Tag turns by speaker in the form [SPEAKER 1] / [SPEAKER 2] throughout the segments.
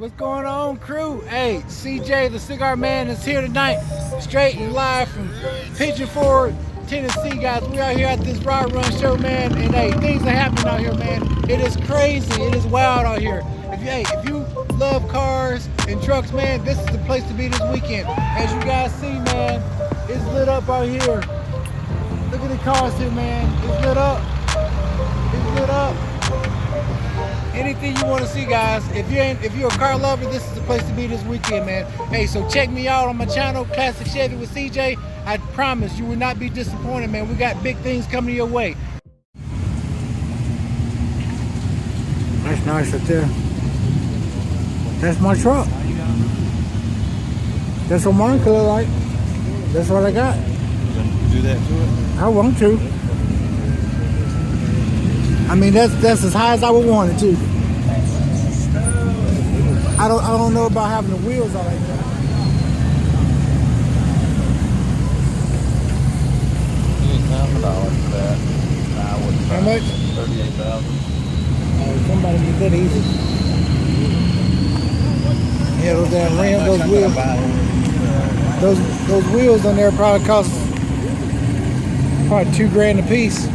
[SPEAKER 1] What's going on, crew? Hey, CJ, the cigar man, is here tonight, straight and live from Pigeon Forge, Tennessee, guys. We out here at this Rod Run show, man, and hey, things are happening out here, man. It is crazy. It is wild out here. If you love cars and trucks, man, this is the place to be this weekend. As you guys see, man, it's lit up out here. Look at the cars here, man. It's lit up. It's lit up. Anything you want to see, guys. If you're a car lover, this is the place to be this weekend, man. Hey, so check me out on my channel, Classic Chevy with CJ. I promise you will not be disappointed, man. We got big things coming your way. That's nice up there. That's my truck. That's what mine could look like. That's what I got.
[SPEAKER 2] You gonna do that to it?
[SPEAKER 1] I want to. I mean, that's as high as I would want it to. I don't know about having the wheels on like that.
[SPEAKER 2] $38,000 for that. I wouldn't
[SPEAKER 1] How much?
[SPEAKER 2] $38,000.
[SPEAKER 1] Oh, somebody get that easy. Yeah, those damn rims, those wheels on there probably cost probably $2,000 a piece.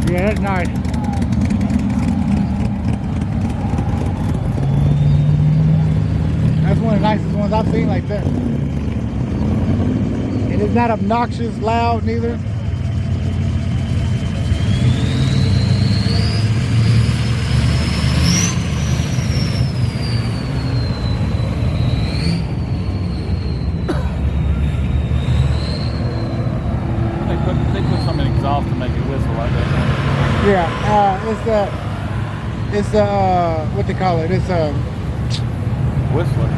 [SPEAKER 1] Yeah, that's nice. That's one of the nicest ones I've seen like that. And it's not obnoxious loud neither.
[SPEAKER 2] They put some exhaust to make it whistle like that.
[SPEAKER 1] Yeah, it's what they call it? It's
[SPEAKER 2] Whistler.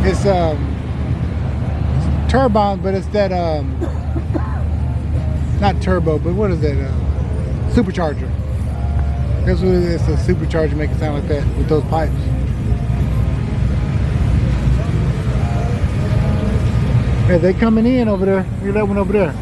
[SPEAKER 1] It's turbine, but it's that not turbo, but what is that? Supercharger. That's what it is. It's a supercharger, make it sound like that with those pipes. Yeah, they coming in over there. Look at that one over there.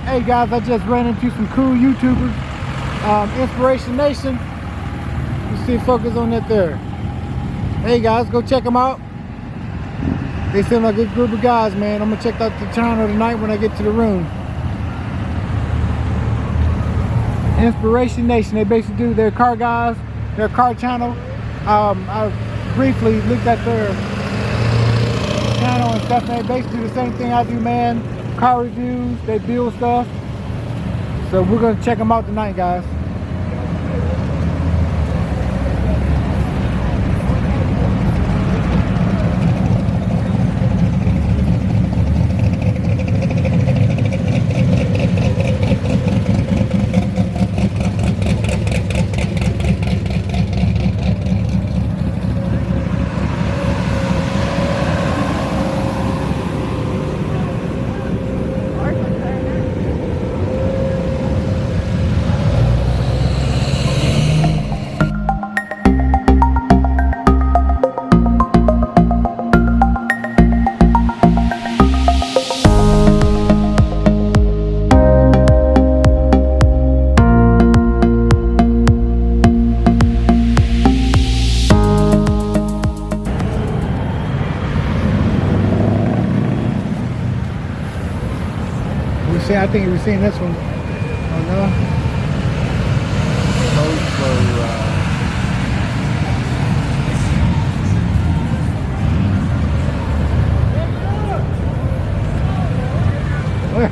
[SPEAKER 1] Hey guys, I just ran into some cool YouTubers. Inspiration Nation. You see focus on that there. Hey guys, go check them out. They seem like a good group of guys, man. I'm gonna check out the channel tonight when I get to the room. Inspiration Nation. They basically do their car guys, their car channel. I briefly looked at their channel and stuff, and they basically do the same thing I do, man. Car reviews, they build stuff. So we're gonna check them out tonight, guys. I think we've seen this one. Oh no. Where?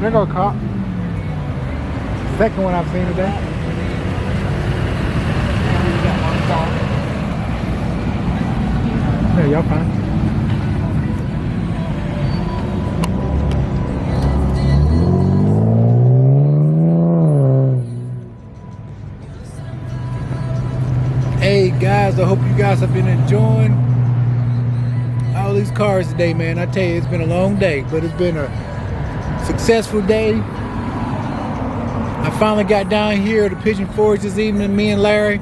[SPEAKER 1] There go cop. Second one I've seen today. Yeah, y'all fine. Hey guys, I hope you guys have been enjoying all these cars today, man. I tell you, it's been a long day, but it's been a successful day. I finally got down here to Pigeon Forge this evening, me and Larry,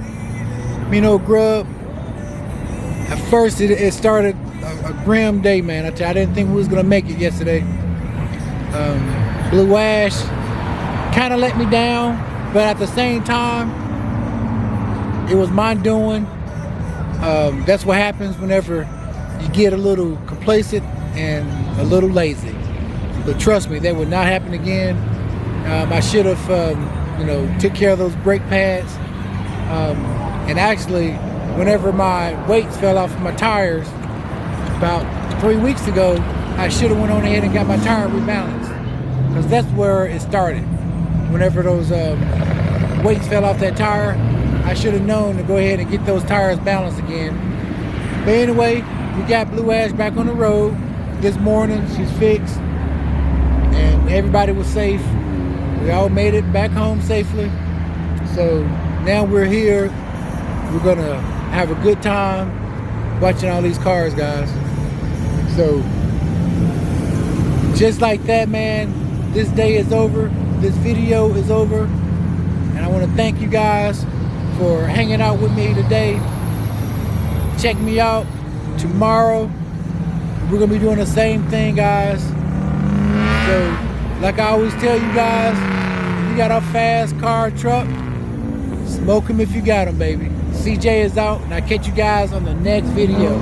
[SPEAKER 1] me and old Grub. At first it started a grim day, man. I didn't think we was gonna make it yesterday. Blue Ash kind of let me down, but at the same time, it was my doing. That's what happens whenever you get a little complacent and a little lazy. But trust me, that would not happen again. I should have, took care of those brake pads. And actually, whenever my weights fell off of my tires about 3 weeks ago, I should have went on ahead and got my tire rebalanced, because that's where it started. Whenever those weights fell off that tire, I should have known to go ahead and get those tires balanced again. But anyway, we got Blue Ash back on the road this morning. She's fixed. And everybody was safe. We all made it back home safely. So now we're here. We're gonna have a good time watching all these cars, guys. So just like that, man, this day is over. This video is over. And I want to thank you guys for hanging out with me today. Check me out tomorrow. We're gonna be doing the same thing, guys. So like I always tell you guys, if you got a fast car, truck, smoke them if you got them, baby. CJ is out, and I'll catch you guys on the next video.